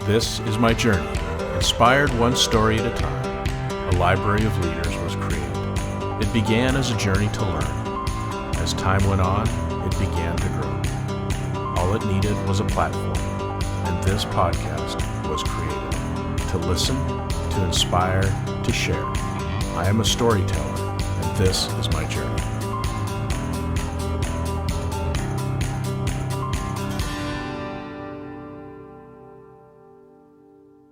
This is my journey, inspired one story at a time. A library of leaders was created. It began as a journey to learn. As time went on, it began to grow. All it needed was a platform, and this podcast was created to listen, to inspire, to share. I am a storyteller, and this is my journey.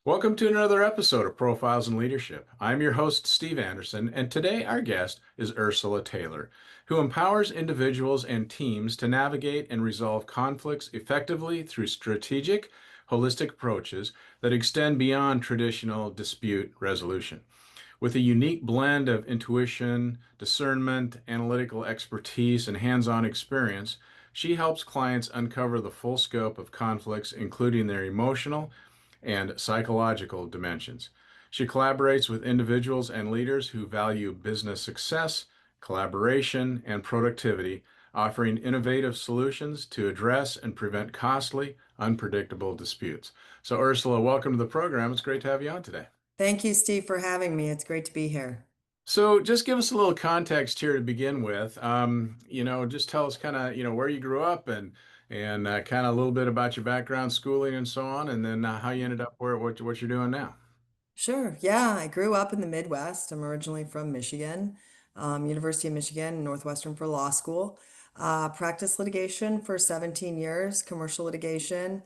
Welcome to another episode of Profiles in Leadership. I'm your host, Steve Anderson, and today our guest is Ursula Taylor, who empowers individuals and teams to navigate and resolve conflicts effectively through strategic, holistic approaches that extend beyond traditional dispute resolution. With a unique blend of intuition, discernment, analytical expertise, and hands-on experience, she helps clients uncover the full scope of conflicts, including their emotional and psychological dimensions. She collaborates with individuals and leaders who value business success, collaboration, and productivity, offering innovative solutions to address and prevent costly, unpredictable disputes. So, Ursula, welcome to the program. It's great to have you on today. Thank you, Steve, for having me. It's great to be here. So, just give us a little context here to begin with. Just tell us kind of, where you grew up and kind of a little bit about your background, schooling, and so on, and then how you ended up where what you're doing now. Sure. Yeah, I grew up in the Midwest. I'm originally from Michigan, University of Michigan, Northwestern for law school. Practiced litigation for 17 years, commercial litigation,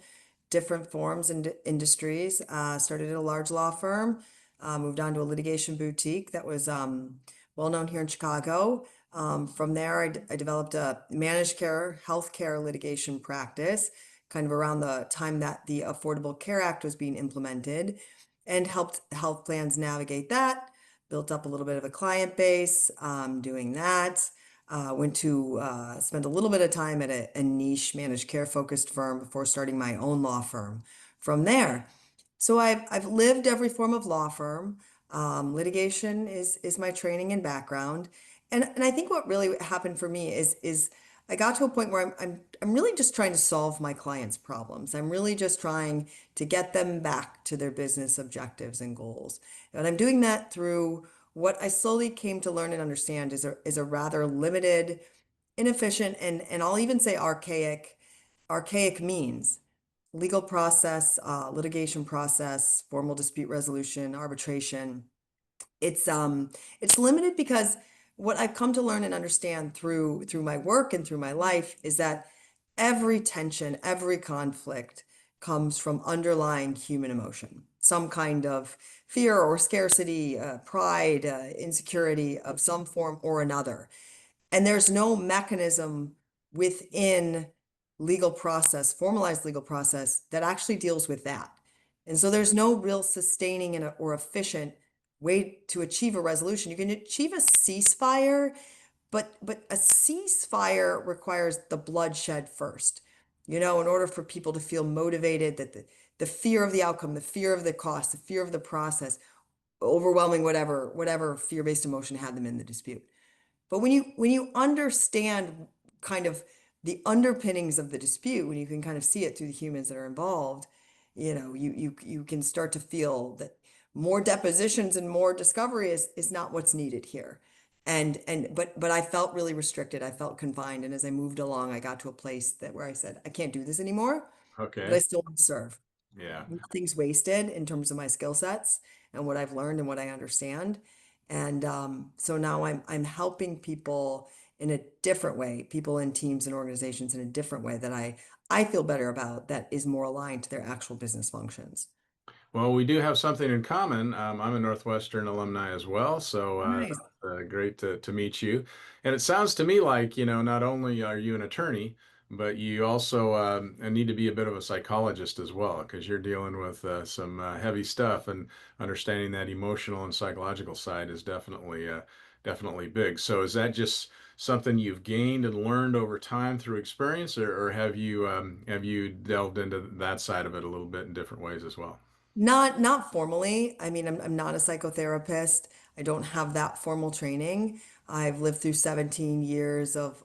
different forms and industries. Started at a large law firm, moved on to a litigation boutique that was well known here in Chicago. From there, I developed a managed care, healthcare litigation practice, kind of around the time that the Affordable Care Act was being implemented, and helped health plans navigate that. Built up a little bit of a client base doing that. Went to spend a little bit of time at a niche managed care focused firm before starting my own law firm. From there, so I've lived every form of law firm. Litigation is my training and background, and I think what really happened for me is I got to a point where I'm really just trying to solve my clients' problems. I'm really just trying to get them back to their business objectives and goals, and I'm doing that through what I slowly came to learn and understand is a rather limited, inefficient, and I'll even say archaic means legal process, litigation process, formal dispute resolution, arbitration. It's limited because what I've come to learn and understand through my work and through my life is that every tension, every conflict comes from underlying human emotion, some kind of fear or scarcity, pride, insecurity of some form or another. And there's no mechanism within legal process, formalized legal process, that actually deals with that. And so there's no real sustaining or efficient way to achieve a resolution. You can achieve a ceasefire, but a ceasefire requires the bloodshed first. In order for people to feel motivated, that the fear of the outcome, the fear of the cost, the fear of the process, overwhelming whatever fear-based emotion had them in the dispute. But when you understand kind of the underpinnings of the dispute, when you can kind of see it through the humans that are involved, you can start to feel that more depositions and more discovery is not what's needed here. But I felt really restricted. I felt confined. And as I moved along, I got to a place where I said, I can't do this anymore, but I Okay. still want to serve. Yeah. Nothing's wasted in terms of my skill sets and what I've learned and what I understand. And so now I'm helping people in a different way, people in teams and organizations in a different way that I feel better about, that is more aligned to their actual business functions. Well, we do have something in common. I'm a Northwestern alumni as well, so Nice. great to meet you. And it sounds to me like, not only are you an attorney, but you also need to be a bit of a psychologist as well, because you're dealing with some heavy stuff, and understanding that emotional and psychological side is definitely big. So is that just something you've gained and learned over time through experience, or have you delved into that side of it a little bit in different ways as well? Not formally. I mean, I'm not a psychotherapist. I don't have that formal training. I've lived through 17 years of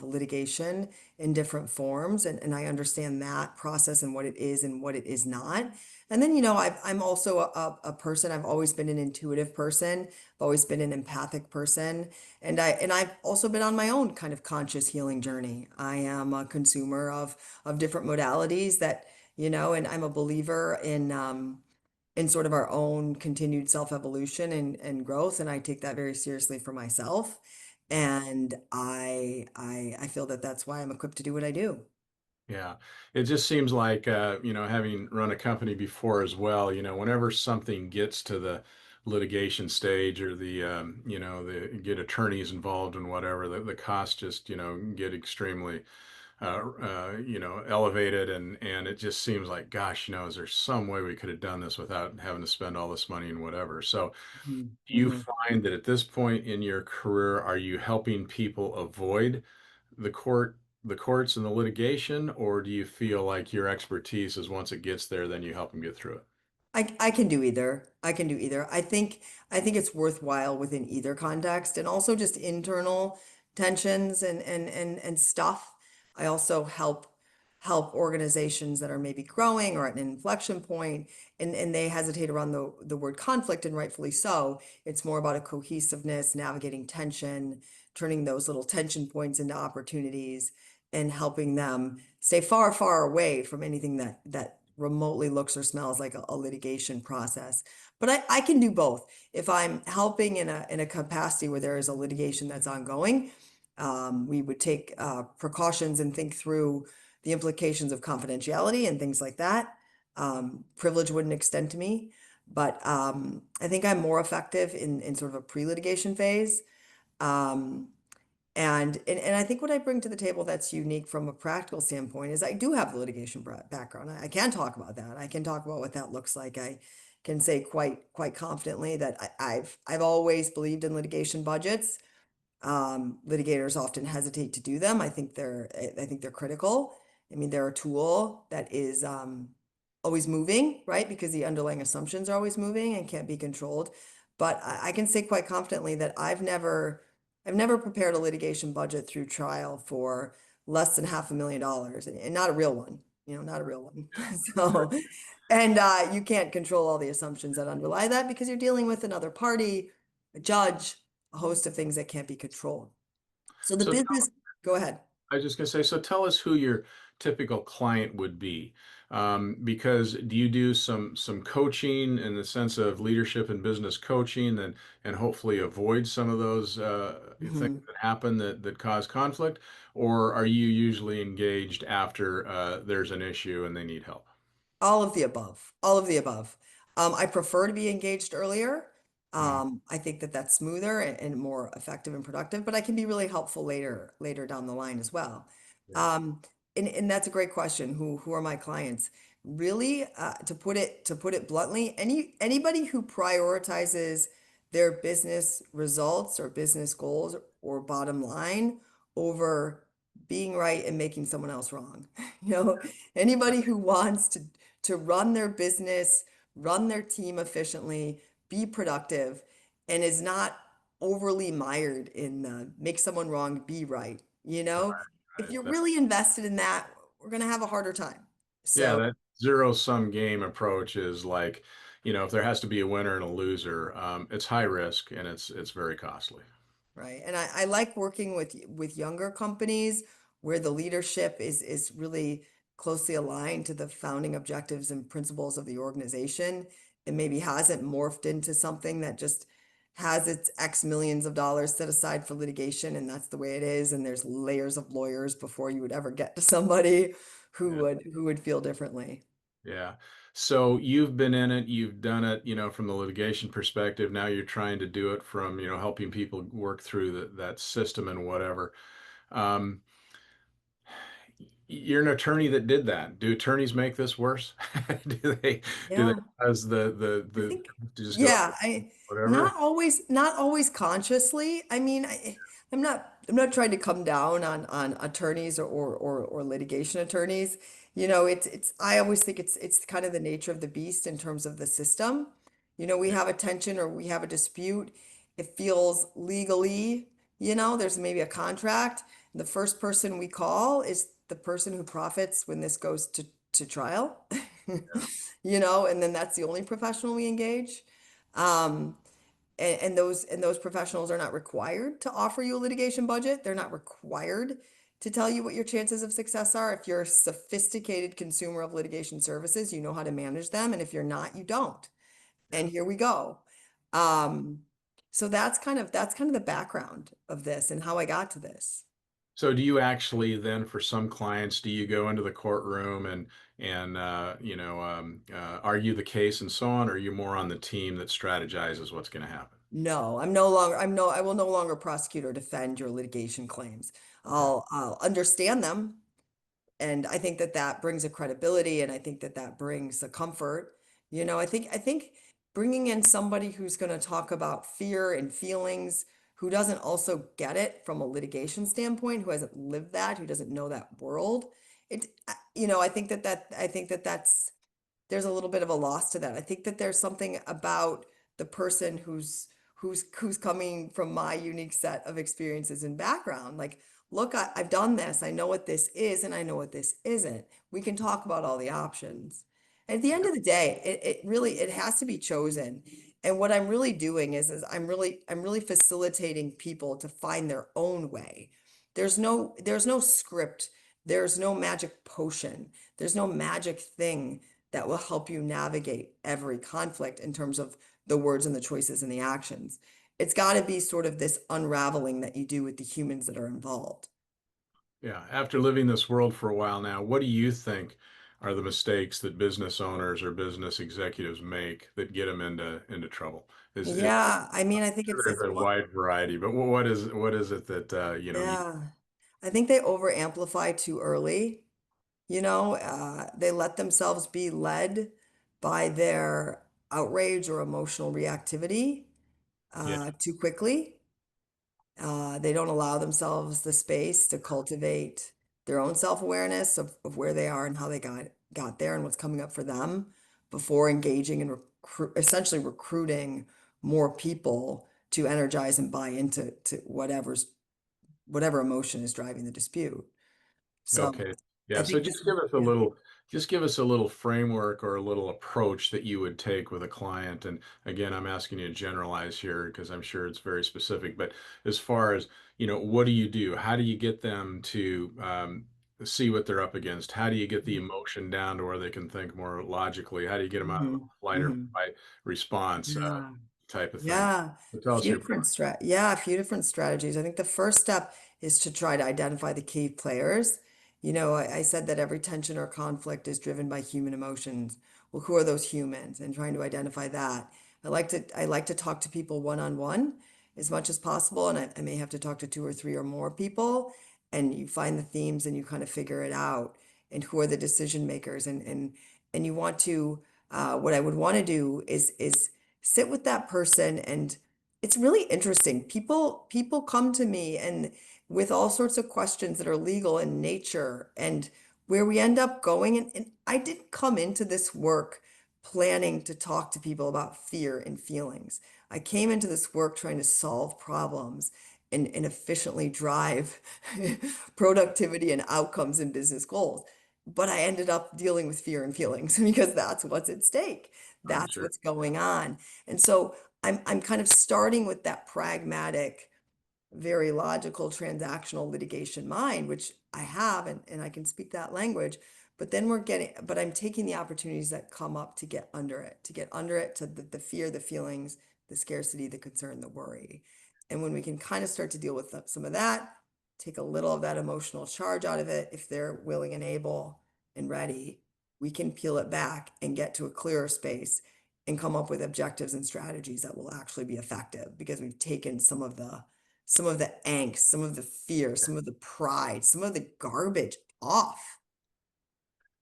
litigation in different forms, and I understand that process and what it is and what it is not. And then, I'm also a person, I've always been an intuitive person. I've always been an empathic person. And I've also been on my own kind of conscious healing journey. I am a consumer of different modalities that and I'm a believer in sort of our own continued self-evolution and growth, and I take that very seriously for myself. And I feel that that's why I'm equipped to do what I do. Yeah, it just seems like, having run a company before as well, whenever something gets to the litigation stage or the get attorneys involved and whatever, the costs just, get extremely, elevated, and it just seems like, gosh, is there some way we could have done this without having to spend all this money and whatever? So, do you Mhm. find that at this point in your career, are you helping people avoid the courts and the litigation, or do you feel like your expertise is once it gets there, then you help them get through it? I can do either. I can do either. I think it's worthwhile within either context and also just internal tensions and stuff. I also help organizations that are maybe growing or at an inflection point and they hesitate around the word conflict, and rightfully so. It's more about a cohesiveness, navigating tension, turning those little tension points into opportunities and helping them stay far, far away from anything that remotely looks or smells like a litigation process. But I can do both. If I'm helping in a capacity where there is a litigation that's ongoing, we would take precautions and think through the implications of confidentiality and things like that. Privilege wouldn't extend to me, but I think I'm more effective in sort of a pre-litigation phase. Um, and I think what I bring to the table that's unique from a practical standpoint is I do have the litigation background. I can talk about that. I can talk about what that looks like. I can say quite confidently that I've always believed in litigation budgets. Litigators often hesitate to do them. I think they're critical. I mean, they're a tool that is always moving, right? Because the underlying assumptions are always moving and can't be controlled. But I can say quite confidently that I've never prepared a litigation budget through trial for less than $500,000, and not a real one, not a real one. So, and you can't control all the assumptions that underlie that because you're dealing with another party, a judge, a host of things that can't be controlled. So the So business, go ahead. I was just gonna say, so tell us who your typical client would be. Because do you do some coaching in the sense of leadership and business coaching, and hopefully avoid some of those things Mhm. that happen that cause conflict, or are you usually engaged after there's an issue and they need help? All of the above. All of the above. I prefer to be engaged earlier. Mm, I think that that's smoother and more effective and productive, but I can be really helpful later down the line as well. yeah. Um, and that's a great question. Who are my clients? Really, to put it bluntly, anybody who prioritizes their business results or business goals or bottom line over being right and making someone else wrong. You know, anybody who wants to run their business, run their team efficiently, be productive, and is not overly mired in the make someone wrong, be right. If Right. you're really invested in that, we're going to have a harder time. Yeah, So that zero sum game approach is like, if there has to be a winner and a loser, it's high risk and it's very costly. right. And I like working with younger companies where the leadership is really closely aligned to the founding objectives and principles of the organization and maybe hasn't morphed into something that just has its X millions of dollars set aside for litigation and that's the way it is. And there's layers of lawyers before you would ever get to somebody who Yeah. would feel differently. Yeah. So you've been in it, you've done it, from the litigation perspective. Now you're trying to do it from, helping people work through that system and whatever. Um, you're an attorney that did that. Do attorneys make this worse? Do they do they Yeah. cause I the think, to just go yeah, I whatever? not always consciously. I mean, I'm not trying to come down on attorneys or litigation attorneys. It's I always think it's kind of the nature of the beast in terms of the system. We Yeah, have a tension or we have a dispute. It feels legally, there's maybe a contract. The first person we call is the person who profits when this goes to trial. yeah, And then that's the only professional we engage. Um, and those professionals are not required to offer you a litigation budget. They're not required to tell you what your chances of success are. If you're a sophisticated consumer of litigation services, you know how to manage them, and if you're not, you don't. yeah. And here we go. Um, so that's kind of the background of this and how I got to this. So do you actually then, for some clients, do you go into the courtroom and argue the case and so on, or are you more on the team that strategizes what's going to happen? No, I'm no longer, I'm no, I will no longer prosecute or defend your litigation claims. Okay. I'll understand them. And I think that that brings a credibility, and I think that that brings a comfort. I think bringing in somebody who's going to talk about fear and feelings, who doesn't also get it from a litigation standpoint, who hasn't lived that, who doesn't know that world. I think that there's a little bit of a loss to that. I think that there's something about the person who's coming from my unique set of experiences and background. Like, look, I've done this. I know what this is, and I know what this isn't. We can talk about all the options. At the end Yeah. of the day, it has to be chosen. And what I'm really doing is I'm really facilitating people to find their own way. There's no script. There's no magic potion. There's no magic thing that will help you navigate every conflict in terms of the words and the choices and the actions. It's got to be sort of this unraveling that you do with the humans that are involved. Yeah. After living this world for a while now, what do you think are the mistakes that business owners or business executives make that get them into trouble? Is Yeah, I mean, I think sure it's there's it's a wide variety, but what is it that you yeah. I think they over amplify too early. They let themselves be led by their outrage or emotional reactivity yeah, too quickly. They don't allow themselves the space to cultivate their own self-awareness of where they are and how they got there and what's coming up for them before engaging and essentially recruiting more people to energize and buy into whatever emotion is driving the dispute. So okay. I Yeah, so think this, yeah. just give us a little framework or a little approach that you would take with a client. And again, I'm asking you to generalize here because I'm sure it's very specific. But as far as, what do you do? How do you get them to see what they're up against? How do you get the emotion down to where they can think more logically? How do you get them out of the Hmm. flight or Hmm. fight response Yeah. type of thing? Yeah, So tell us your approach. a few different strategies. I think the first step is to try to identify the key players. I said that every tension or conflict is driven by human emotions. Well, who are those humans? And trying to identify that. I like to talk to people one on one as much as possible, and I may have to talk to two or three or more people, and you find the themes and you kind of figure it out, and who are the decision makers, and you want to what I would want to do is sit with that person. And it's really interesting. People come to me and with all sorts of questions that are legal in nature, and where we end up going, and I didn't come into this work planning to talk to people about fear and feelings. I came into this work trying to solve problems and efficiently drive productivity and outcomes and business goals. But I ended up dealing with fear and feelings because that's what's at stake. I'm That's sure. what's going on. And so I'm kind of starting with that pragmatic, very logical transactional litigation mind, which I have, and I can speak that language. But I'm taking the opportunities that come up to get under it, to the fear, the feelings, the scarcity, the concern, the worry. And when we can kind of start to deal with some of that, take a little of that emotional charge out of it, if they're willing and able and ready, we can peel it back and get to a clearer space and come up with objectives and strategies that will actually be effective because we've taken some of the angst, some of the fear, some of the pride, some of the garbage off.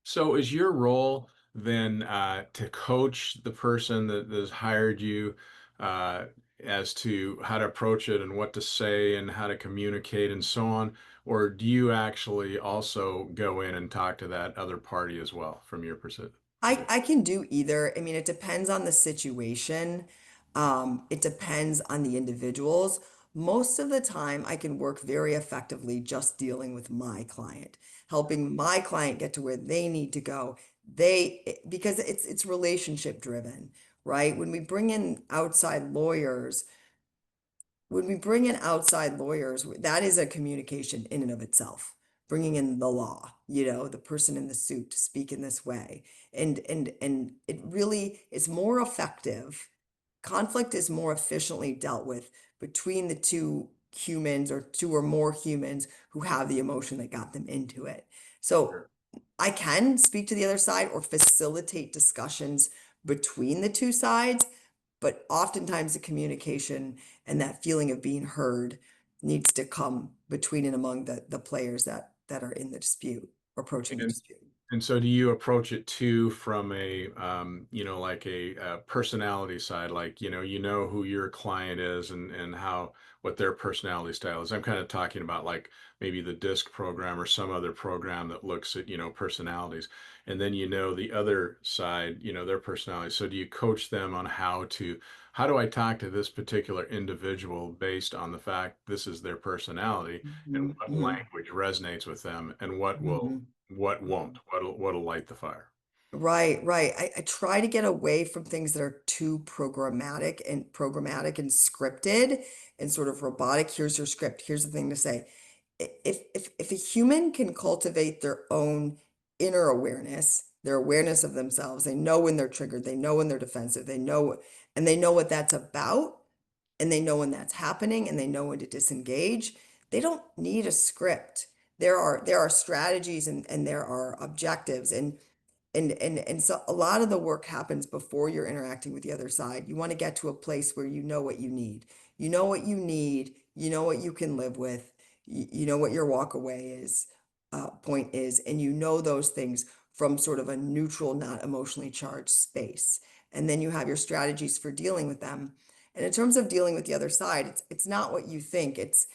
So is your role then to coach the person that has hired you uh, as to how to approach it and what to say and how to communicate and so on? or do you actually also go in and talk to that other party as well from your position? I can do either. I mean, it depends on the situation. It depends on the individuals. Most of the time, I can work very effectively just dealing with my client, helping my client get to where they need to go. Because it's relationship driven, right? When we bring in outside lawyers, that is a communication in and of itself. Bringing in the law, the person in the suit to speak in this way. And it really is more effective. Conflict is more efficiently dealt with between the two humans or two or more humans who have the emotion that got them into it. So Sure. I can speak to the other side or facilitate discussions between the two sides, but oftentimes the communication and that feeling of being heard needs to come between and among the players that are in the dispute or approaching the And dispute. and so do you approach it too from a like personality side, like you know who your client is and how what their personality style is. I'm kind of talking about like maybe the DISC program or some other program that looks at personalities, and then the other side, their personality. So do you coach them on how do I talk to this particular individual based on the fact this is their personality and Mhm, what mhm, language resonates with them and what will mhm, what won't? mhm. What'll light the fire? Right, right. I try to get away from things that are too programmatic and scripted and sort of robotic. Here's your script. Here's the thing to say. If a human can cultivate their own inner awareness, their awareness of themselves, they know when they're triggered, they know when they're defensive, and they know what that's about, and they know when that's happening, and they know when to disengage. They don't need a script. There are strategies and there are objectives and so a lot of the work happens before you're interacting with the other side. You want to get to a place where you know what you need. You know what you need. You know what you can live with. You know what your walk away point is, and you know those things from sort of a neutral, not emotionally charged space. And then you have your strategies for dealing with them. And in terms of dealing with the other side, it's not what you think. It's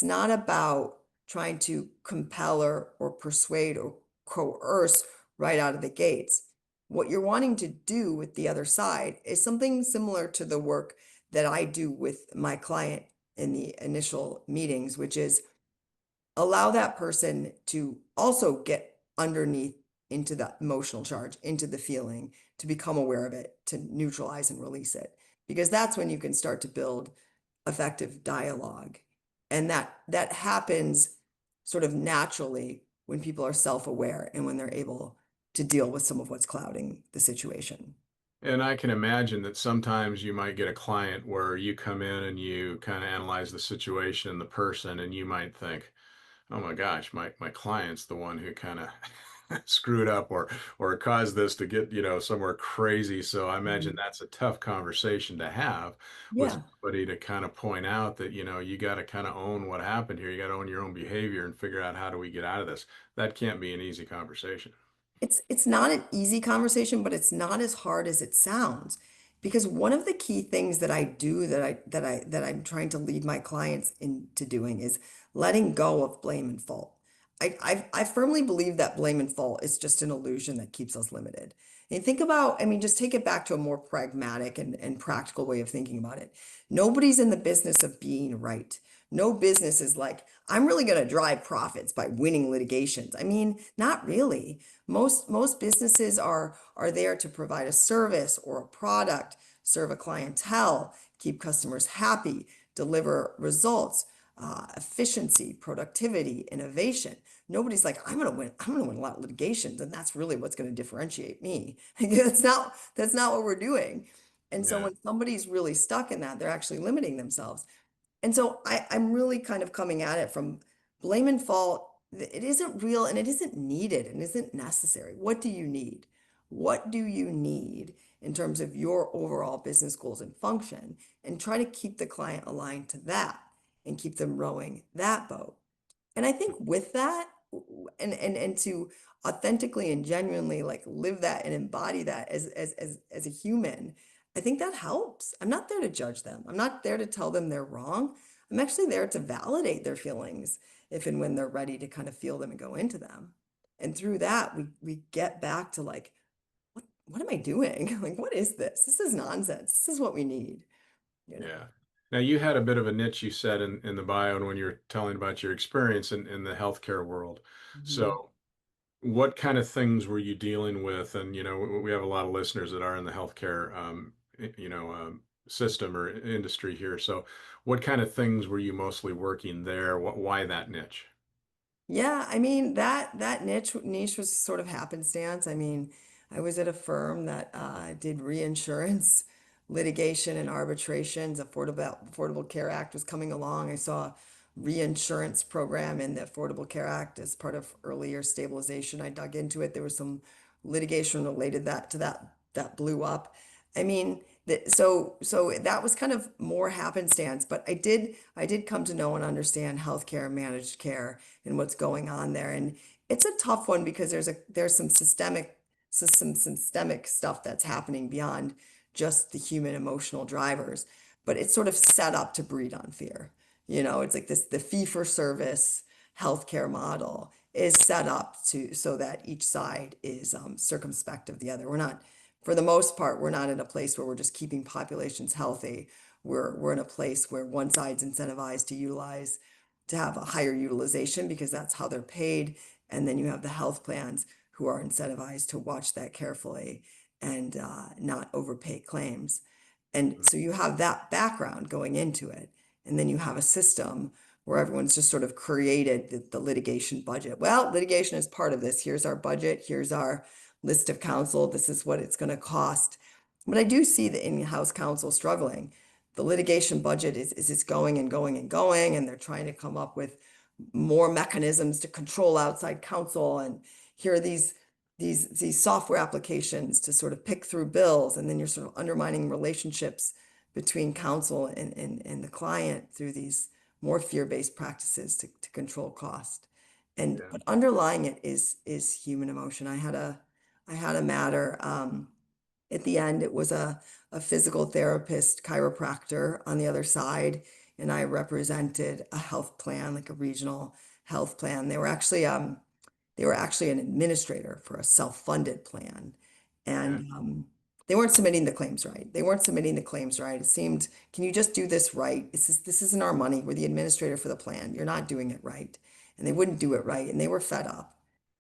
not about trying to compel or persuade or coerce right out of the gates. What you're wanting to do with the other side is something similar to the work that I do with my client in the initial meetings, which is allow that person to also get underneath into the emotional charge, into the feeling, to become aware of it, to neutralize and release it. Because that's when you can start to build effective dialogue. And that happens sort of naturally when people are self-aware and when they're able to deal with some of what's clouding the situation. And I can imagine that sometimes you might get a client where you come in and you kind of analyze the situation, the person, and you might think, "Oh my gosh, my client's the one who kind of screwed up or caused this to get, somewhere crazy." So I imagine Mhm. that's a tough conversation to have with Yeah. somebody to kind of point out that, you got to kind of own what happened here. You got to own your own behavior and figure out how do we get out of this. That can't be an easy conversation. It's not an easy conversation, but it's not as hard as it sounds. Because one of the key things that I do that I'm trying to lead my clients into doing is letting go of blame and fault. I firmly believe that blame and fault is just an illusion that keeps us limited. And think about, I mean, just take it back to a more pragmatic and practical way of thinking about it. Nobody's in the business of being right. No business is like, I'm really going to drive profits by winning litigations. I mean, not really. Most businesses are there to provide a service or a product, serve a clientele, keep customers happy, deliver results, efficiency, productivity, innovation. Nobody's like, I'm gonna win a lot of litigations, and that's really what's going to differentiate me. That's not what we're doing. And so Yeah. when somebody's really stuck in that, they're actually limiting themselves. And so I'm really kind of coming at it from blame and fault. It isn't real and it isn't needed and isn't necessary. What do you need? What do you need in terms of your overall business goals and function? And try to keep the client aligned to that and keep them rowing that boat. And I think with that, and to authentically and genuinely like live that and embody that as a human, I think that helps. I'm not there to judge them. I'm not there to tell them they're wrong. I'm actually there to validate their feelings. if and when they're ready to kind of feel them and go into them. And through that, we get back to like, what am I doing? Like, what is this? This is nonsense. This is what we need, you know. Yeah. Now you had a bit of a niche you said in the bio and when you were telling about your experience in the healthcare world. Mhm. So what kind of things were you dealing with? And, we have a lot of listeners that are in the healthcare, system or industry here. So what kind of things were you mostly working there? Why that niche? Yeah, I mean that niche was sort of happenstance. I mean, I was at a firm that did reinsurance, litigation, and arbitrations. Affordable Care Act was coming along. I saw a reinsurance program in the Affordable Care Act as part of earlier stabilization. I dug into it. There was some litigation related that blew up. I mean, so that was kind of more happenstance, but I did come to know and understand healthcare and managed care and what's going on there. And it's a tough one because there's some systemic stuff that's happening beyond just the human emotional drivers, but it's sort of set up to breed on fear. It's like the fee for service healthcare model is set up to so that each side is circumspect of the other. For the most part, we're not in a place where we're just keeping populations healthy. We're in a place where one side's incentivized to have a higher utilization because that's how they're paid. And then you have the health plans who are incentivized to watch that carefully and not overpay claims. And so you have that background going into it. And then you have a system where everyone's just sort of created the litigation budget. Well, litigation is part of this. Here's our budget. Here's our list of counsel. This is what it's going to cost. But I do see the in-house counsel struggling. The litigation budget is it's going and going and going, and they're trying to come up with more mechanisms to control outside counsel. And here are these software applications to sort of pick through bills, and then you're sort of undermining relationships between counsel and the client through these more fear-based practices to control cost. And Yeah. but underlying it is human emotion. I had a matter. At the end, it was a physical therapist, chiropractor on the other side, and I represented a health plan, like a regional health plan. They were actually an administrator for a self-funded plan, Yeah. and they weren't submitting the claims right. They weren't submitting the claims right. It seemed, can you just do this right? This isn't our money. We're the administrator for the plan. You're not doing it right, and they wouldn't do it right, and they were fed up,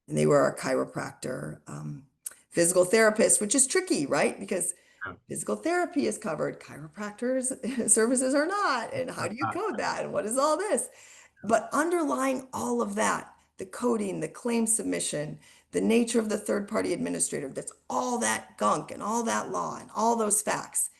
and they were a chiropractor. Physical therapist, which is tricky, right? Because Yeah. physical therapy is covered, chiropractors services are not. And how do you code that? And what is all this? But underlying all of that, the coding, the claim submission, the nature of the third party administrator, that's all that gunk and all that law and all those facts.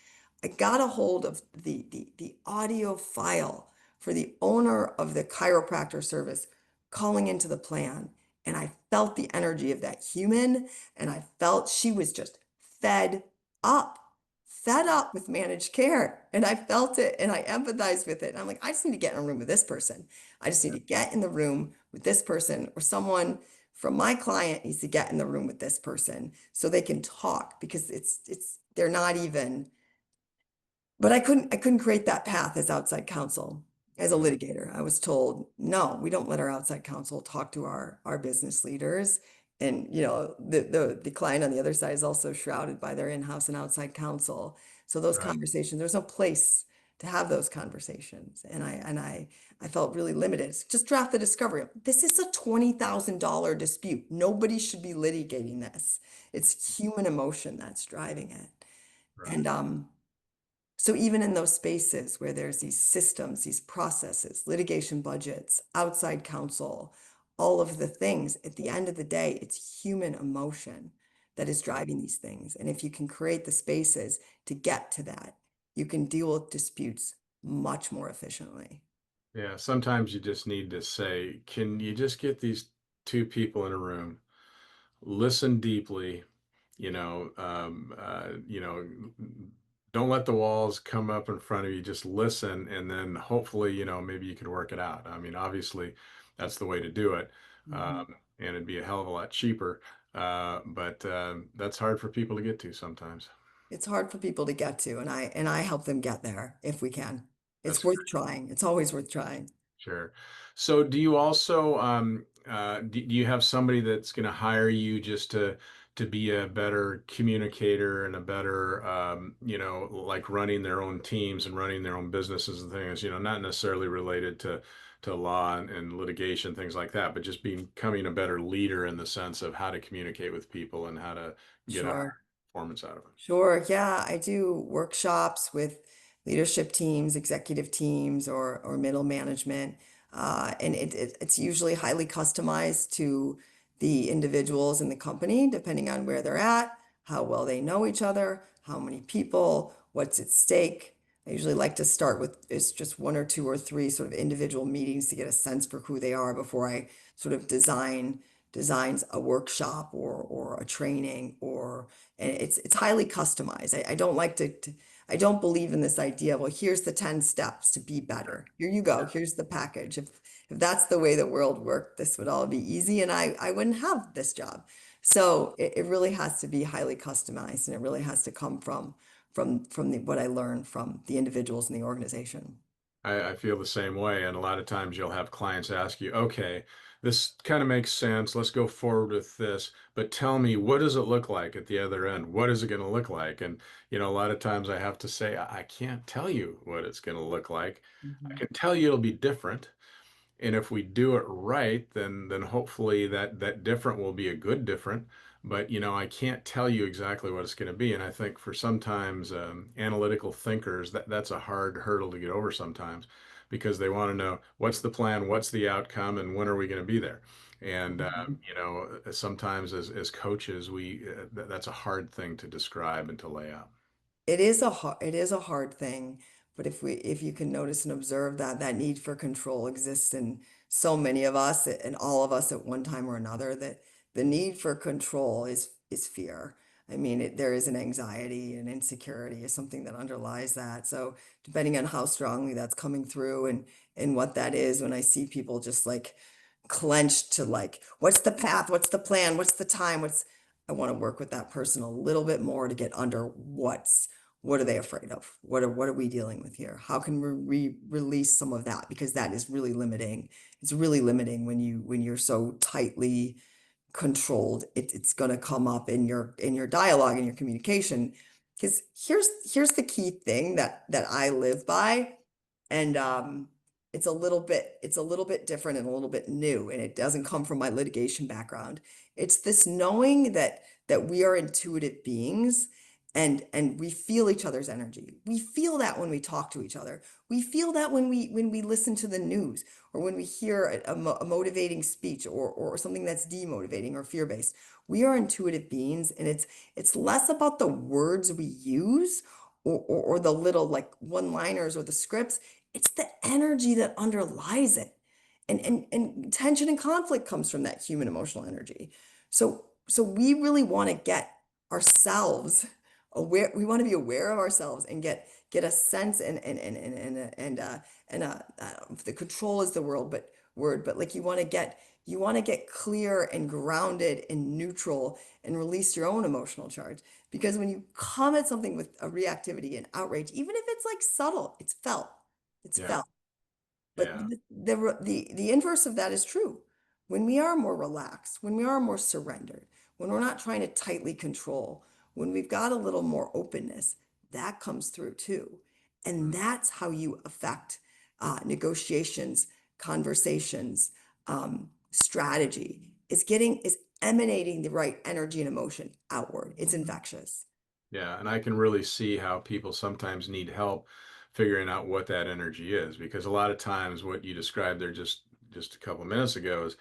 I got a hold of the audio file for the owner of the chiropractor service calling into the plan. And I felt the energy of that human. And I felt she was just fed up, fed up with managed care. And I felt it and I empathized with it. And I'm like, I just need to get in a room with this person. I just need to get in the room with this person, or someone from my client needs to get in the room with this person so they can talk, because they're not even, but I couldn't create that path as outside counsel. As a Mhm. litigator, I was told, no, we don't let our outside counsel talk to our business leaders. And the client on the other side is also shrouded by their in-house and outside counsel. So those Right. conversations, there's no place to have those conversations. And I felt really limited. It's just draft the discovery. This is a $20,000 dispute. Nobody should be litigating this. It's human emotion that's driving it. Right. And so even in those spaces where there's these systems, these processes, litigation budgets, outside counsel, all of the things, at the end of the day, it's human emotion that is Yeah. driving these things. And if you can create the spaces to get to that, you can deal with disputes much more efficiently. Yeah. Sometimes you just need to say, can you just get these two people in a room, listen deeply, don't let the walls come up in front of you. Just listen, and then hopefully, maybe you can work it out. I mean, obviously, that's the way to do it, Mhm. and it'd be a hell of a lot cheaper. But that's hard for people to get to sometimes. It's hard for people to get to, and I help them get there if we can. It's That's worth trying. It's always worth trying. Sure. So do you also do you have somebody that's going to hire you just to be a better communicator and a better like running their own teams and running their own businesses and things, not necessarily related to law and litigation, things like that, but just becoming a better leader in the sense of how to communicate with people and how to get a higher Sure. performance out of it. Sure. Yeah, I do workshops with leadership teams, executive teams, or middle management, and it's usually highly customized to the individuals in the company, depending on where they're at, how well they know each other, how many people, what's at stake. I usually like to start with it's just one or two or three sort of individual meetings to get a sense for who they are before I sort of designs a workshop or a training or and it's highly customized. I don't like I don't believe in this idea, well, here's the 10 steps to be better. Here you go. Here's the package. If that's the way the world worked, this would all be easy and I wouldn't have this job. So it really has to be highly customized and it really has to come from what I learned from the individuals in the organization. I feel the same way. And a lot of times you'll have clients ask you, okay, this kind of makes sense. Let's go forward with this. But tell me, what does it look like at the other end? What is it going to look like? And, a lot of times I have to say, I can't tell you what it's going to look like. I Mhm. can tell you it'll be different. And if we do it right, then hopefully that different will be a good different. But I can't tell you exactly what it's going to be. And I think for sometimes analytical thinkers, that's a hard hurdle to get over sometimes because they want to know what's the plan, what's the outcome, and when are we going to be there. And Mhm. sometimes as coaches, that's a hard thing to describe and to lay out. It is a hard thing, but if you can notice and observe that that need for control exists in so many of us and all of us at one time or another, that the need for control is fear. I mean, there is an anxiety and insecurity is something that underlies that. So depending on how strongly that's coming through and what that is, when I see people just like clenched to like, what's the path? What's the plan? What's the time? I want to work with that person a little bit more to get under what are they afraid of? What are we dealing with here? How can we release some of that? Because that is really limiting. It's really limiting when you're so tightly controlled. It's going to come up in your dialogue and your communication. Because here's the key thing that I live by, and it's a little bit different and a little bit new, and it doesn't come from my litigation background. It's this knowing that we are intuitive beings and we feel each other's energy. We feel that when we talk to each other. We feel that when we listen to the news or when we hear a motivating speech or something that's demotivating or fear-based. We are intuitive beings, and it's less about the words we use or the little like one-liners or the scripts. It's the energy that underlies it. And tension and conflict comes from that human emotional energy. So we really want to get ourselves aware. We want to be aware of ourselves and get a sense the control is the word, but like you want to get clear and grounded and neutral and release your own emotional charge. Because when you come at something with a reactivity and outrage, even if it's like subtle, it's felt. It's Yeah. felt. But Yeah. the inverse of that is true. When we are more relaxed, when we are more surrendered, when we're not trying to tightly control, when we've got a little more openness, that comes through too. And that's how you affect negotiations, conversations, strategy. Is emanating the right energy and emotion outward. It's infectious. Yeah, and I can really see how people sometimes need help figuring out what that energy is because a lot of times what you described there just a couple minutes ago is,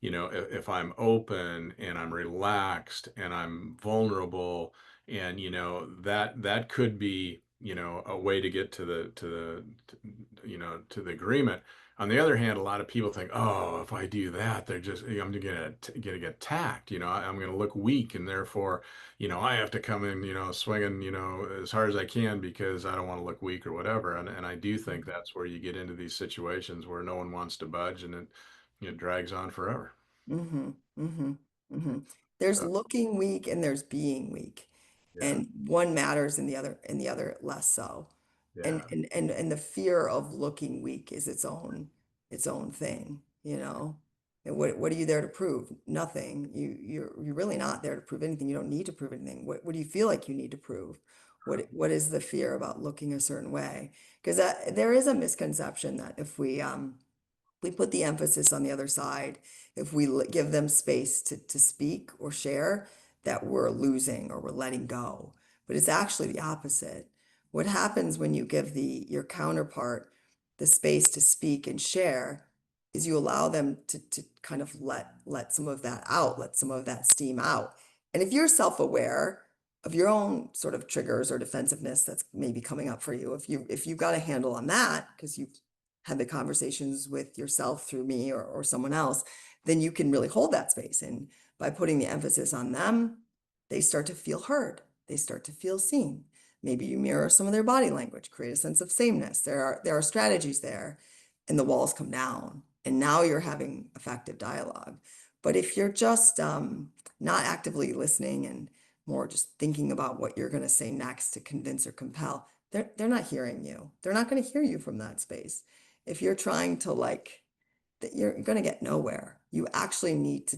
if I'm open and I'm relaxed and I'm vulnerable and that could be, a way to get to the agreement. On the other hand, a lot of people think, oh, if I do that, I'm gonna get attacked. I'm gonna look weak, and therefore, I have to come in, swinging, as hard as I can because I don't want to look weak or whatever. And I do think that's where you get into these situations where no one wants to budge, and it drags on forever. Mm-hmm, mm-hmm, mm-hmm. There's So looking weak and there's being weak, yeah, and one matters and the other less so. yeah, And the fear of looking weak is its own. its own thing, you know? And what are you there to prove? Nothing. You're really not there to prove anything. You don't need to prove anything. What do you feel like you need to prove? What is the fear about looking a certain way? Because there is a misconception that if we put the emphasis on the other side, if we give them space to speak or share, that we're losing or we're letting go. But it's actually the opposite. What happens when you give your counterpart the space to speak and share is you allow them to kind of let some of that out, let some of that steam out. And if you're self-aware of your own sort of triggers or defensiveness that's maybe coming up for you, if you've got a handle on that because you've had the conversations with yourself through me or someone else, then you can really hold that space. And by putting the emphasis on them, they start to feel heard. They start to feel seen. Maybe you mirror some of their body language, create a sense of sameness. There are strategies there, and the walls come down. And now you're having effective dialogue. But if you're just not actively listening and more just thinking about what you're going to say next to convince or compel, they're not hearing you. They're not going to hear you from that space. If you're trying to that you're going to get nowhere. You actually need to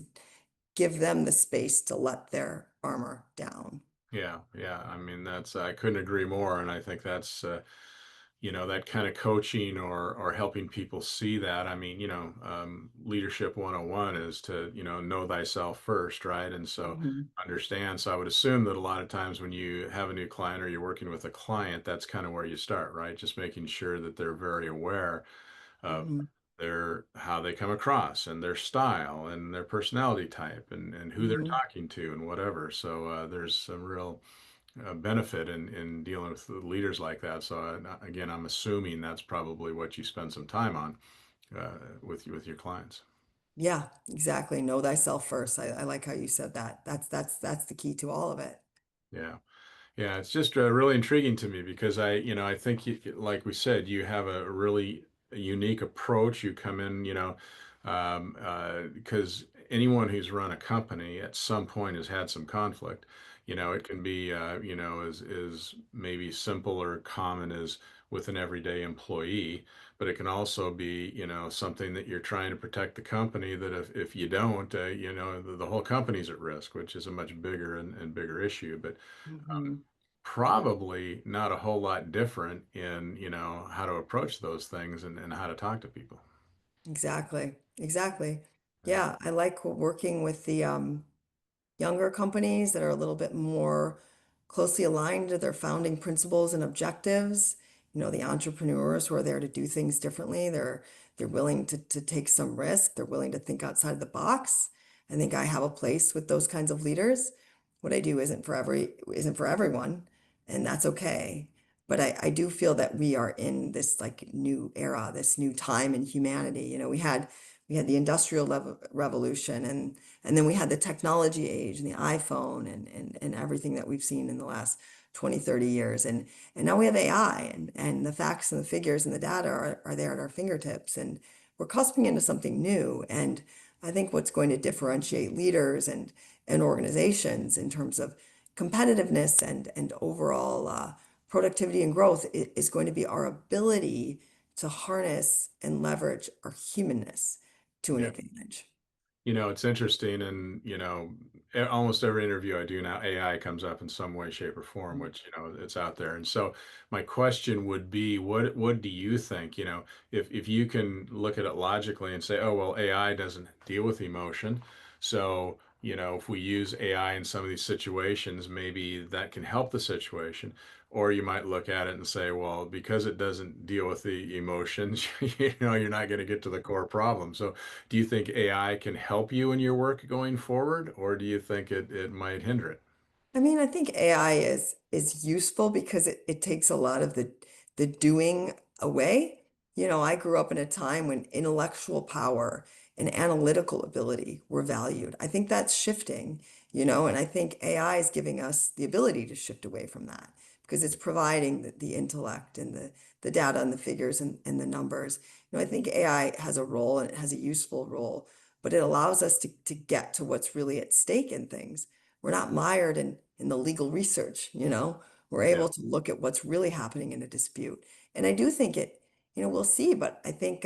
give them the space to let their armor down. Yeah, yeah. I mean, I couldn't agree more, and I think that's that kind of coaching or helping people see that. I mean, leadership 101 is to, know thyself first, right? And so Mhm, understand. So I would assume that a lot of times when you have a new client or you're working with a client, that's kind of where you start, right? Just making sure that they're very aware of mhm, how they come across and their style and their personality type and who they're mhm. talking to and whatever. So there's some real benefit in dealing with leaders like that. So again, I'm assuming that's probably what you spend some time on with your clients. Yeah, exactly. Know thyself first. I like how you said that. That's the key to all of it. Yeah. Yeah, it's just really intriguing to me because I think like we said, you have a really unique approach. You come in, because anyone who's run a company at some point has had some conflict. It can be, as maybe simple or common as with an everyday employee, but it can also be, something that you're trying to protect the company that if you don't, the whole company's at risk, which is a much bigger and bigger issue. But Mhm. probably not a whole lot different in, how to approach those things and how to talk to people. Exactly. Exactly. Yeah. Yeah, I like working with the younger companies that are a little bit more closely aligned to their founding principles and objectives. The entrepreneurs who are there to do things differently. They're willing to take some risk. They're willing to think outside the box. I think I have a place with those kinds of leaders. What I do isn't for everyone, and that's okay. But I do feel that we are in this like new era, this new time in humanity. We had the revolution and then we had the technology age and the iPhone and everything that we've seen in the last 20, 30 years. And now we have AI and the facts and the figures and the data are there at our fingertips. And we're cusping into something new. And I think what's going to differentiate leaders and organizations in terms of competitiveness and overall productivity and growth is going to be our ability to harness and leverage our humanness to an Yeah. advantage. It's interesting, and almost every interview I do now, AI comes up in some way, shape, or form, which it's out there. And so, my question would be, what do you think? If you can look at it logically and say, oh well, AI doesn't deal with emotion, so if we use AI in some of these situations, maybe that can help the situation. Or you might look at it and say, well, because it doesn't deal with the emotions, you're not going to get to the core problem. So do you think AI can help you in your work going forward, or do you think it might hinder it? I mean, I think AI is useful because it takes a lot of the doing away. I grew up in a time when intellectual power and analytical ability were valued. I think that's shifting, and I think AI is giving us the ability to shift away from that because it's providing the intellect and the data and the figures and the numbers. I think AI has a role and it has a useful role, but it allows us to get to what's really at stake in things. We're not mired in the legal research, we're Yeah. able to look at what's really happening in a dispute. And I do think we'll see, but I think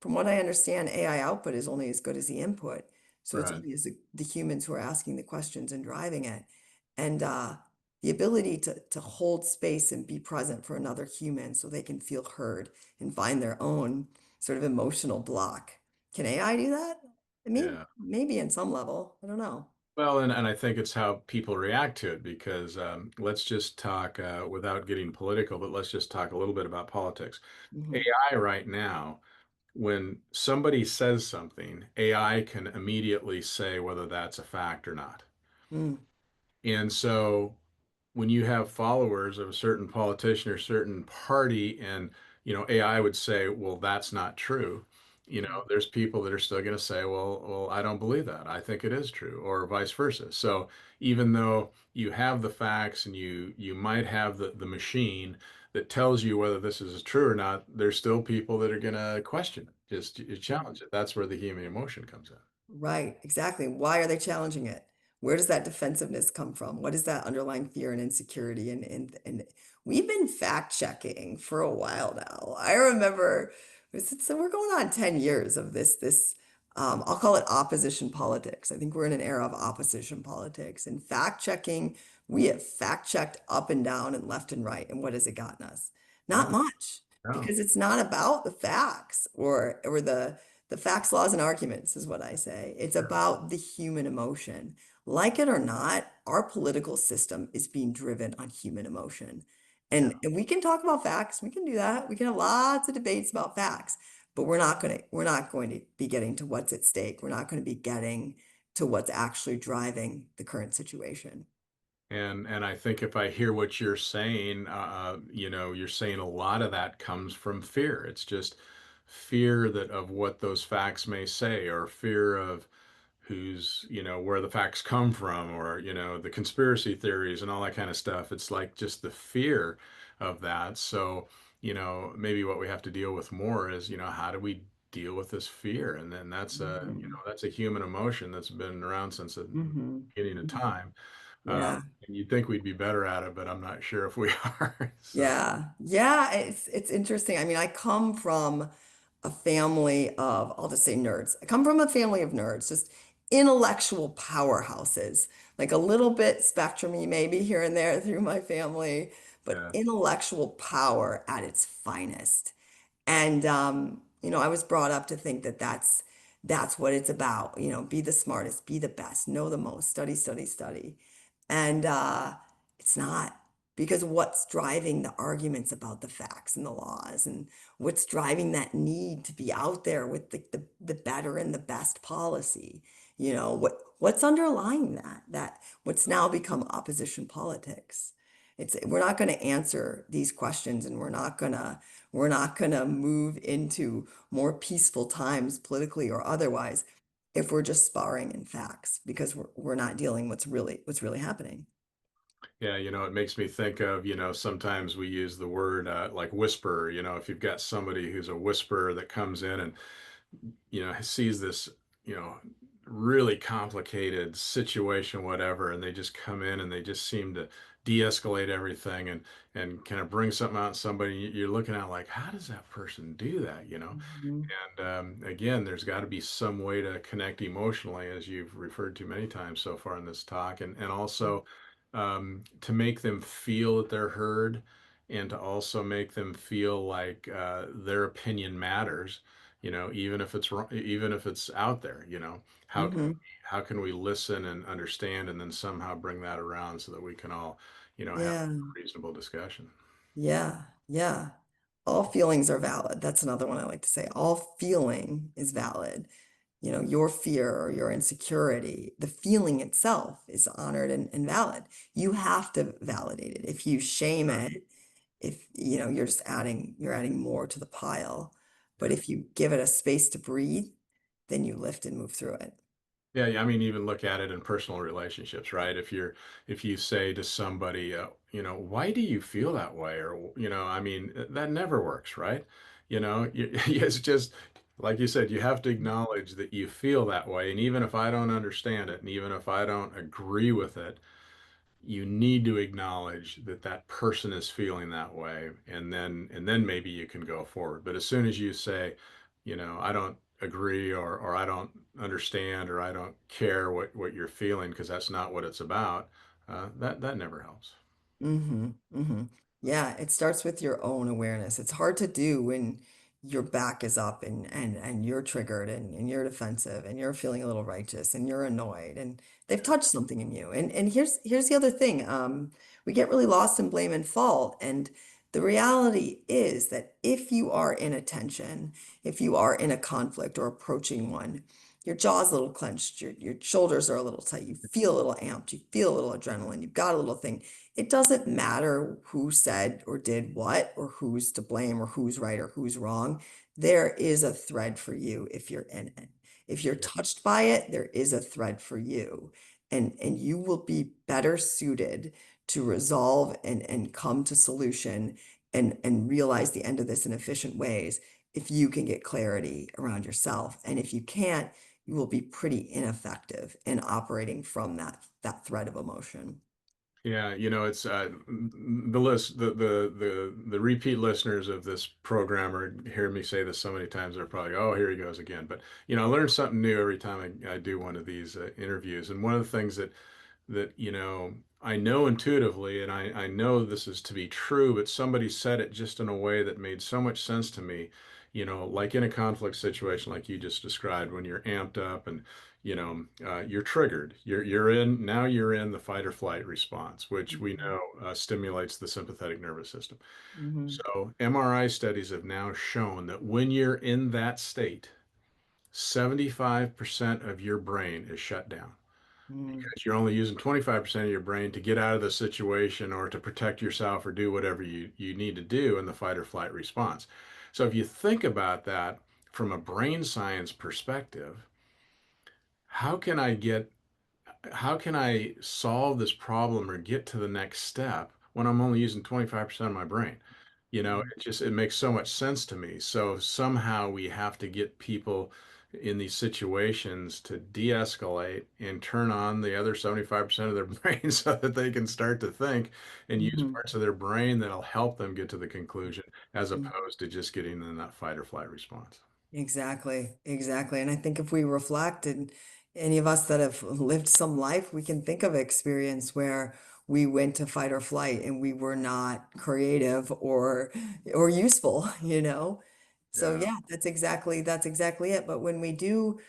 from what I understand, AI output is only as good as the input. So it's Right. only as the humans who are asking the questions and driving it. And the ability to hold space and be present for another human so they can feel heard and find their own sort of emotional block. Can AI do that? Yeah. Maybe in some level. I don't know. Well, and I think it's how people react to it because let's just talk without getting political, but let's just talk a little bit about politics. Hmm. AI right now, when somebody says something, AI can immediately say whether that's a fact or not. Mm, And so when you have followers of a certain politician or certain party and AI would say, well, that's not true. mhm, There's people that are still going to say, well, I don't believe that. I think it is true, or vice versa. So even though you have the facts and you might have the machine that tells you whether this is true or not, there's still people that are going to question it, just mhm. challenge it. That's where the human emotion comes in. Right, exactly. Why are they challenging it? Where does that defensiveness come from? What is that underlying fear and insecurity? And we've been fact checking for a while now. I remember, so we're going on 10 years of this, I'll call it opposition politics. I think we're in an era of opposition politics and fact checking. We have fact checked up and down and left and right. And what has it gotten us? Not No, much, no. because it's not about the facts or the facts, laws, and arguments is what I say. It's about the human emotion. Like it or not, our political system is being driven on human emotion. Yeah. And we can talk about facts. We can do that. We can have lots of debates about facts, but we're not going to be getting to what's at stake. We're not going to be getting to what's actually driving the current situation. And I think if I hear what you're saying, you're saying a lot of that comes from fear. It's just fear that of what those facts may say, or fear of where the facts come from, or the conspiracy theories and all that kind of stuff. It's like just the fear of that. So, maybe what we have to deal with more is, how do we deal with this fear? And then Hmm. that's a human emotion that's been around since the Hmm. beginning of time. Yeah. And you'd think we'd be better at it, but I'm not sure if we are. So, Yeah, yeah, it's interesting. I mean, I come from a family of, I'll just say nerds. I come from a family of nerds, just intellectual powerhouses, like a little bit spectrumy maybe here and there through my family, but yeah, intellectual power at its finest. And I was brought up to think that that's what it's about. Be the smartest, be the best, know the most, study, study, study. And it's not, because what's driving the arguments about the facts and the laws, and what's driving that need to be out there with the better and the best policy? What's underlying that what's now become opposition politics? We're not going to answer these questions, and we're not gonna move into more peaceful times politically or otherwise if we're just sparring in facts, because we're not dealing what's really happening. yeah, it makes me think of, sometimes we use the word like whisperer. If you've got somebody who's a whisperer that comes in and sees this, you know, really complicated situation, whatever, and they just come in and they just seem to de-escalate everything and kind of bring something out in somebody. You're looking at like, how does that person do that? Mhm. And again, there's got to be some way to connect emotionally, as you've referred to many times so far in this talk, and also to make them feel that they're heard, and to also make them feel like their opinion matters. Even if it's wrong, even if it's out there. Mhm. How can we listen and understand, and then somehow bring that around so that we can all, have Yeah. a reasonable discussion. Yeah. Yeah. All feelings are valid. That's another one I like to say. All feeling is valid. Your fear or your insecurity, the feeling itself is honored and valid. You have to validate it. If you shame Sure. it, if you're adding more to the pile. But Yeah. if you give it a space to breathe, then you lift and move through it. Yeah, yeah, I mean, even look at it in personal relationships, right? If you say to somebody, why do you feel that way? Or, I mean, that never works, right? It's just like you said, you have to acknowledge that you feel that way. And even if I don't understand it, and even if I don't agree with it, you need to acknowledge that that person is feeling that way, and then maybe you can go forward. But as soon as you say, I don't agree, or I don't understand, or I don't care what you're feeling because that's not what it's about, that never helps. Mm-hmm. Mm-hmm. Yeah, it starts with your own awareness. It's hard to do when your back is up and you're triggered and you're defensive and you're feeling a little righteous and you're annoyed and they've touched something in you. And here's the other thing. We get really lost in blame and fault. And the reality is that if you are in a tension, if you are in a conflict or approaching one, your jaw's a little clenched, your shoulders are a little tight, you feel a little amped, you feel a little adrenaline, you've got a little thing. It doesn't matter who said or did what, or who's to blame, or who's right or who's wrong. There is a thread for you if you're in it. If you're Yeah. touched by it, there is a thread for you. And you will be better suited to resolve and come to solution and realize the end of this in efficient ways if you can get clarity around yourself. And if you can't, you will be pretty ineffective in operating from that thread of emotion. Yeah, it's the list, the repeat listeners of this program are hear me say this so many times. They're probably, oh, here he goes again. But I learn something new every time I do one of these interviews. And one of the things that I know intuitively, and I know this is to be true, but somebody said it just in a way that made so much sense to me. Like in a conflict situation like you just described, when you're amped up and you're triggered, you're in the fight or flight response, which we Mhm. know stimulates the sympathetic nervous system. Mhm. So MRI studies have now shown that when you're in that state, 75% of your brain is shut down Mhm. because you're only using 25% of your brain to get out of the situation or to protect yourself or do whatever you need to do in the fight or flight response. So if you think about that from a brain science perspective, how can I get how can I solve this problem or get to the next step when I'm only using 25% of my brain? Mhm. It makes so much sense to me. So somehow we have to get people in these situations to de-escalate and turn on the other 75% of their brain so that they can start to think and use Mhm. parts of their brain that'll help them get to the conclusion as Mhm. opposed to just getting in that fight or flight response. Exactly, exactly. And I think if we reflect, and any of us that have lived some life, we can think of experience where we went to fight or flight and we were not creative or useful, you know? So Yeah. yeah, that's exactly it. But when we do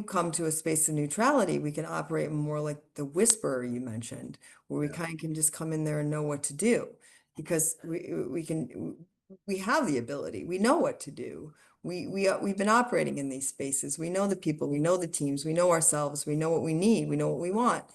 come to a space of neutrality, we can operate more like the whisperer you mentioned, where we Yeah. kind of can just come in there and know what to do because we have the ability, we know what to do. We've been operating in these spaces. We know the people, we know the teams, we know ourselves, we know what we need, we know what we want.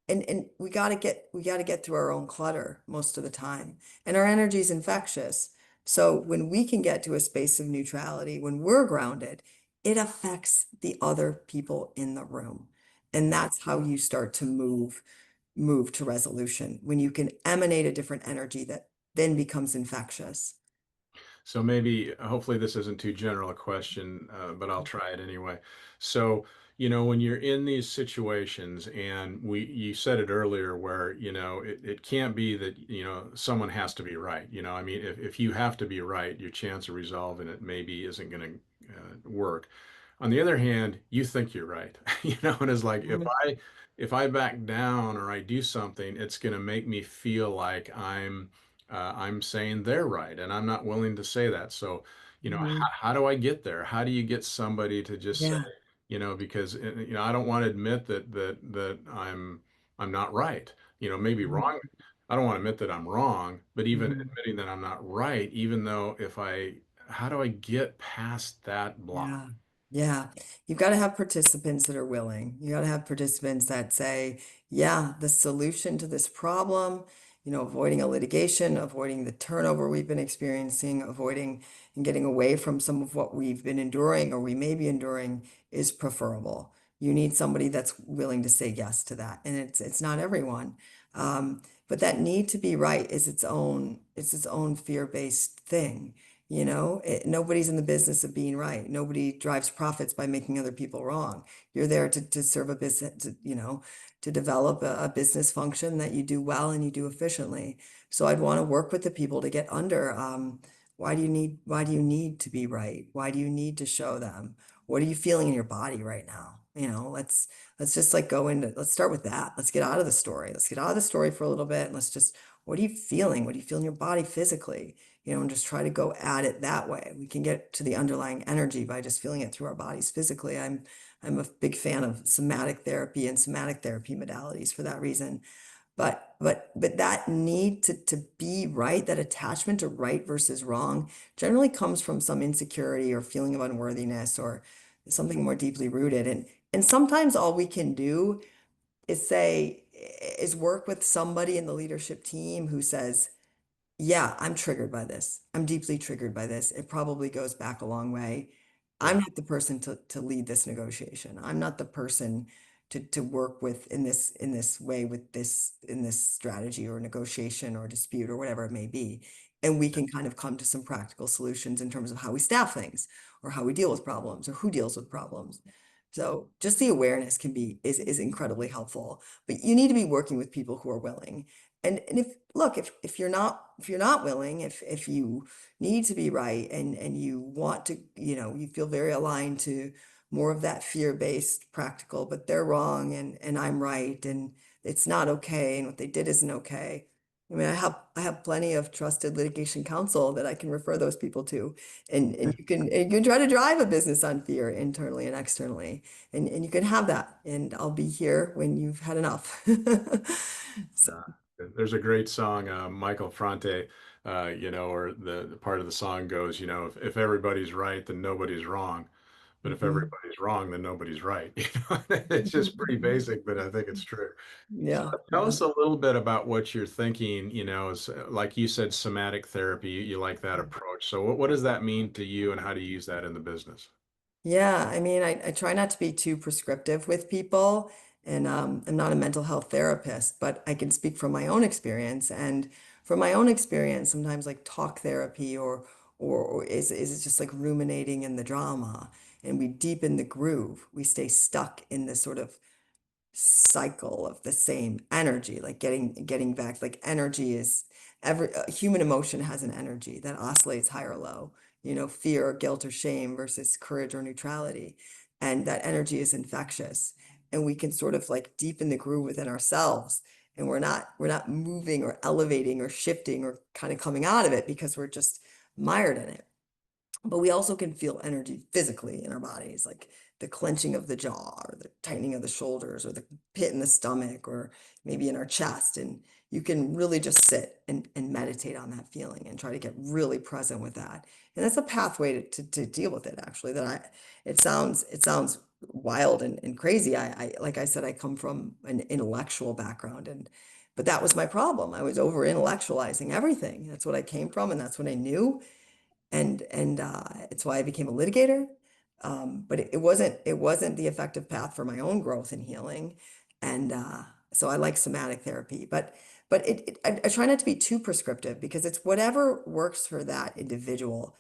And we got to get through our own clutter most of the time. And our energy is infectious. So when we can get to a space of neutrality, when we're grounded, it affects the other people in the room. And Yeah. that's how you start to move to resolution, when you can emanate a different energy that then becomes infectious. So maybe, hopefully, this isn't too general a question, but I'll try it anyway. So, when you're in these situations, and you said it earlier, where, it can't be that, someone has to be right. I mean, if you have to be right, your chance of resolving it maybe isn't going to work. On the other hand, you think you're right, and it's like Mhm. if I back down or I do something, it's going to make me feel like I'm saying they're right, and I'm not willing to say that. So, Mhm. how do I get there? How do you get somebody to just say, Yeah. because I don't want to admit that I'm not right. Maybe Mhm. wrong. I don't want to admit that I'm wrong, but even Mhm. admitting that I'm not right, even though how do I get past that block? Yeah, yeah. You've got to have participants that are willing. You got to have participants that say, yeah, the solution to this problem, avoiding a litigation, avoiding the turnover we've been experiencing, avoiding and getting away from some of what we've been enduring or we may be enduring is preferable. You need somebody that's willing to say yes to that. And it's not everyone. But that need to be right is it's its own fear-based thing. Nobody's in the business of being right. Nobody drives profits by making other people wrong. You're there to serve a business, to develop a business function that you do well and you do efficiently. So I'd want to work with the people to get under why do you need to be right? Why do you need to show them? What are you feeling in your body right now? Let's just like go into, let's start with that. Let's get out of the story. Let's get out of the story for a little bit. And let's just, what are you feeling? What do you feel in your body physically? And just try to go at it that way. We can get to the underlying energy by just feeling it through our bodies physically. I'm a big fan of somatic therapy and somatic therapy modalities for that reason. But that need to be right, that attachment to right versus wrong generally comes from some insecurity or feeling of unworthiness or something more deeply rooted. And sometimes all we can do is work with somebody in the leadership team who says, yeah, I'm triggered by this. I'm deeply triggered by this. It probably goes back a long way. I'm Yeah. not the person to lead this negotiation. I'm not the person to work with in this way with this in this strategy or negotiation or dispute or whatever it may be. And we can kind of come to some practical solutions in terms of how we staff things or how we deal with problems or who deals with problems. So just the awareness is incredibly helpful, but you need to be working with people who are willing. And if look, if you're not willing, if you need to be right and you want to, you feel very aligned to more of that fear-based practical, but they're wrong and I'm right and it's not okay and what they did isn't okay. I mean, I have plenty of trusted litigation counsel that I can refer those people to. And you can try to drive a business on fear internally and externally. And you can have that. And I'll be here when you've had enough. So. Uh, there's a great song, Michael Franti, or the part of the song goes, if everybody's right, then nobody's wrong. But if Mhm. everybody's wrong, then nobody's right. It's just pretty basic, but I think it's true. So Yeah, tell yeah. us a little bit about what you're thinking, is like you said, somatic therapy, you like that approach. So what does that mean to you and how do you use that in the business? Yeah, I mean, I try not to be too prescriptive with people, and I'm not a mental health therapist, but I can speak from my own experience. And from my own experience, sometimes like talk therapy or is just like ruminating in the drama, and we deepen the groove. We stay stuck in this sort of cycle of the same energy, like getting back, like energy is every human emotion has an energy that oscillates high or low, fear or guilt or shame versus courage or neutrality. And that energy is infectious. And we can sort of like deepen the groove within ourselves. And we're not moving or elevating or shifting or kind of coming out of it because we're just mired in it. But we also can feel energy physically in our bodies, like the clenching of the jaw or the tightening of the shoulders or the pit in the stomach or maybe in our chest. And you can really just sit and meditate on that feeling and try to get really present with that. And that's a pathway to deal with it, actually, it sounds wild and crazy. Like I said, I come from an intellectual background but that was my problem. I was over intellectualizing everything. That's what I came from, and that's what I knew and it's why I became a litigator. But it wasn't the effective path for my own growth and healing, and so I like somatic therapy. But I try not to be too prescriptive because it's whatever works for that individual.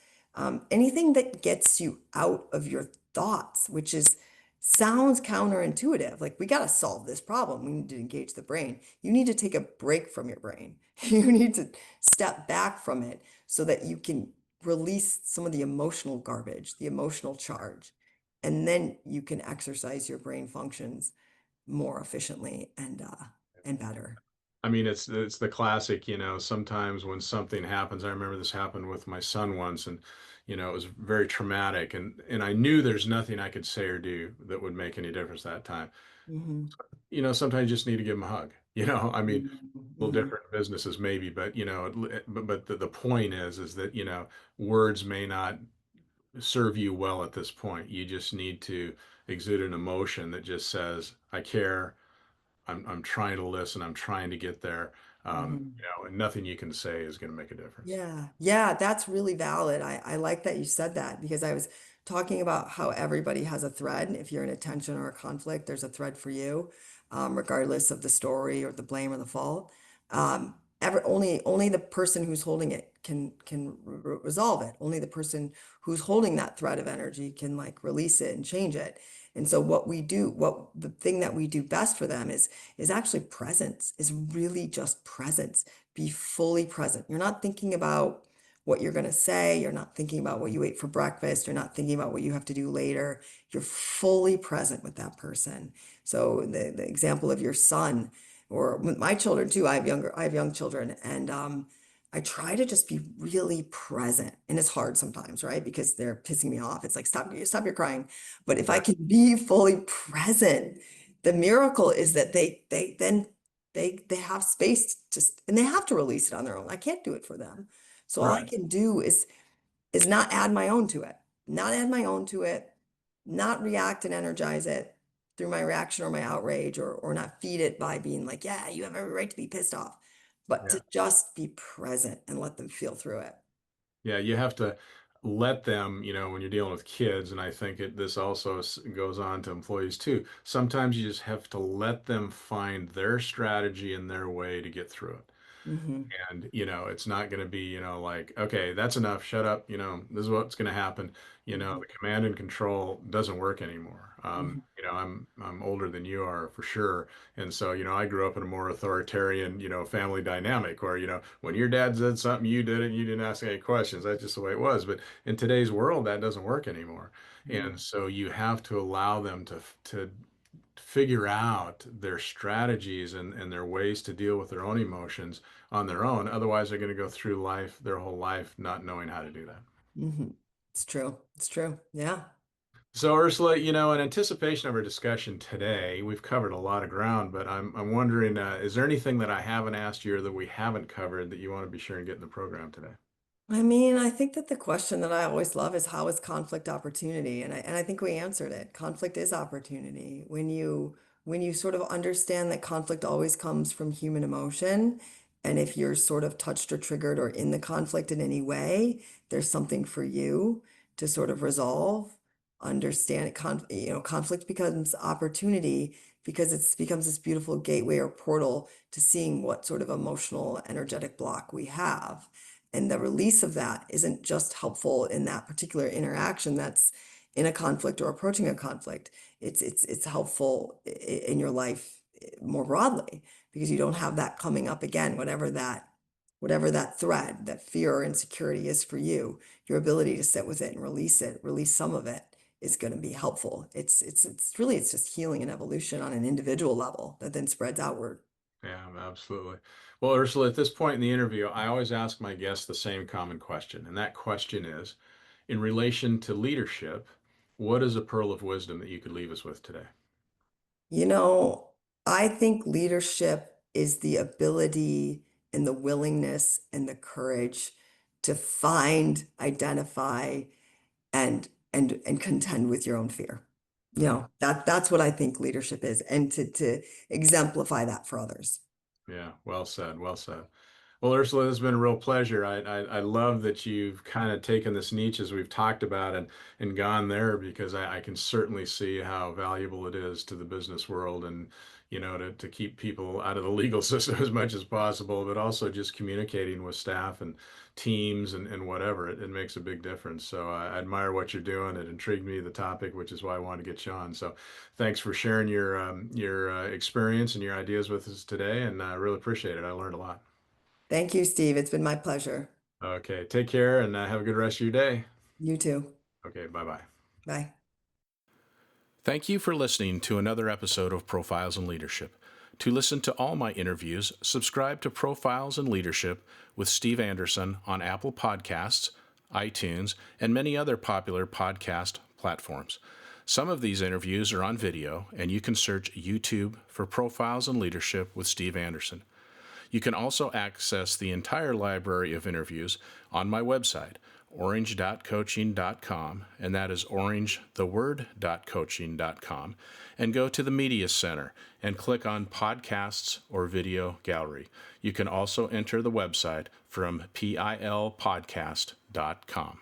Anything that gets you out of your thoughts, which is sounds counterintuitive. Like we got to solve this problem. We need to engage the brain. You need to take a break from your brain. You need to step back from it so that you can release some of the emotional garbage, the emotional charge, and then you can exercise your brain functions more efficiently and better. I mean, it's the classic, sometimes when something happens, I remember this happened with my son once and it was very traumatic and I knew there's nothing I could say or do that would make any difference that time. Hmm. Sometimes you just need to give him a hug. I mean, a little Hmm. different businesses maybe, but but the point is that, words may not serve you well at this point. You just need to exude an emotion that just says, I care. I'm trying to listen. I'm trying to get there. Hmm. And nothing you can say is going to make a difference. Yeah, yeah, that's really valid. I like that you said that because I was talking about how everybody has a thread. If you're in a tension or a conflict, there's a thread for you, regardless of the story or the blame or the fault. Only the person who's holding it can resolve it. Only the person who's holding that thread of energy can like release it and change it. And so what the thing that we do best for them is actually presence, is really just presence. Be fully present. You're not thinking about what you're going to say. You're not thinking about what you ate for breakfast. You're not thinking about what you have to do later. You're fully present with that person. So the example of your son, or with my children too, I have young children, and I try to just be really present. And it's hard sometimes, right? Because they're pissing me off. It's like, stop your crying. But if I Right. can be fully present, the miracle is that they then they have space to, and they have to release it on their own. I can't do it for them. So all I Right. can do is not add my own to it, not add my own to it, not react and energize it through my reaction or my outrage, or not feed it by being like, yeah, you have every right to be pissed off, but Yeah. to just be present and let them feel through it. Yeah, you have to let them, when you're dealing with kids, and I think this also goes on to employees too. Sometimes you just have to let them find their strategy and their way to get through it. Hmm. And, it's not going to be, like, okay, that's enough, shut up, this is what's going to happen. Hmm. The command and control doesn't work anymore. Hmm. I'm older than you are for sure. And so, I grew up in a more authoritarian, family dynamic where, when your dad said something, you did it, and you didn't ask any questions. That's just the way it was. But in today's world, that doesn't work anymore. And so you have to allow them to figure out their strategies and their ways to deal with their own emotions on their own. Otherwise, they're going to go through life, their whole life, not knowing how to do that. Hmm. It's true. It's true. Yeah. So, Ursula, in anticipation of our discussion today, we've covered a lot of ground, but I'm wondering, is there anything that I haven't asked you or that we haven't covered that you want to be sure and get in the program today? I mean, I think that the question that I always love is, how is conflict opportunity? And I think we answered it. Conflict is opportunity. When you sort of understand that conflict always comes from human emotion, and if you're sort of touched or triggered or in the conflict in any way, there's something for you to sort of resolve, understand it. Conflict becomes opportunity because it becomes this beautiful gateway or portal to seeing what sort of emotional, energetic block we have. And the release of that isn't just helpful in that particular interaction that's in a conflict or approaching a conflict. It's helpful in your life more broadly, because you don't have that coming up again, whatever that threat, that fear or insecurity is for you. Your ability to sit with it, release some of it, is going to be helpful. It's just healing and evolution on an individual level that then spreads outward. Yeah, absolutely. Well, Ursula, at this point in the interview, I always ask my guests the same common question, and that question is, in relation to leadership, what is a pearl of wisdom that you could leave us with today? You know, I think leadership is the ability and the willingness and the courage to find, identify, and contend with your own fear. Mm, That's what I think leadership is, and to exemplify that for others. yeah, well said, well said. Well, Ursula, it's been a real pleasure. I love that you've kind of taken this niche as we've talked about and gone there because I can certainly see how valuable it is to the business world and, to keep people out of the legal system as much as possible, but also just communicating with staff and teams and whatever. It makes a big difference. So I admire what you're doing. It intrigued me, the topic, which is why I wanted to get you on. So thanks for sharing your experience and your ideas with us today. And I really appreciate it. I learned a lot. Thank you, Steve. It's been my pleasure. Okay, take care and have a good rest of your day. You too. Okay, bye bye. Bye. Thank you for listening to another episode of Profiles in Leadership. To listen to all my interviews, subscribe to Profiles in Leadership with Steve Anderson on Apple Podcasts, iTunes, and many other popular podcast platforms. Some of these interviews are on video, and you can search YouTube for Profiles in Leadership with Steve Anderson. You can also access the entire library of interviews on my website, orange.coaching.com, and that is orangetheword.coaching.com, and go to the Media Center and click on Podcasts or Video Gallery. You can also enter the website from pilpodcast.com.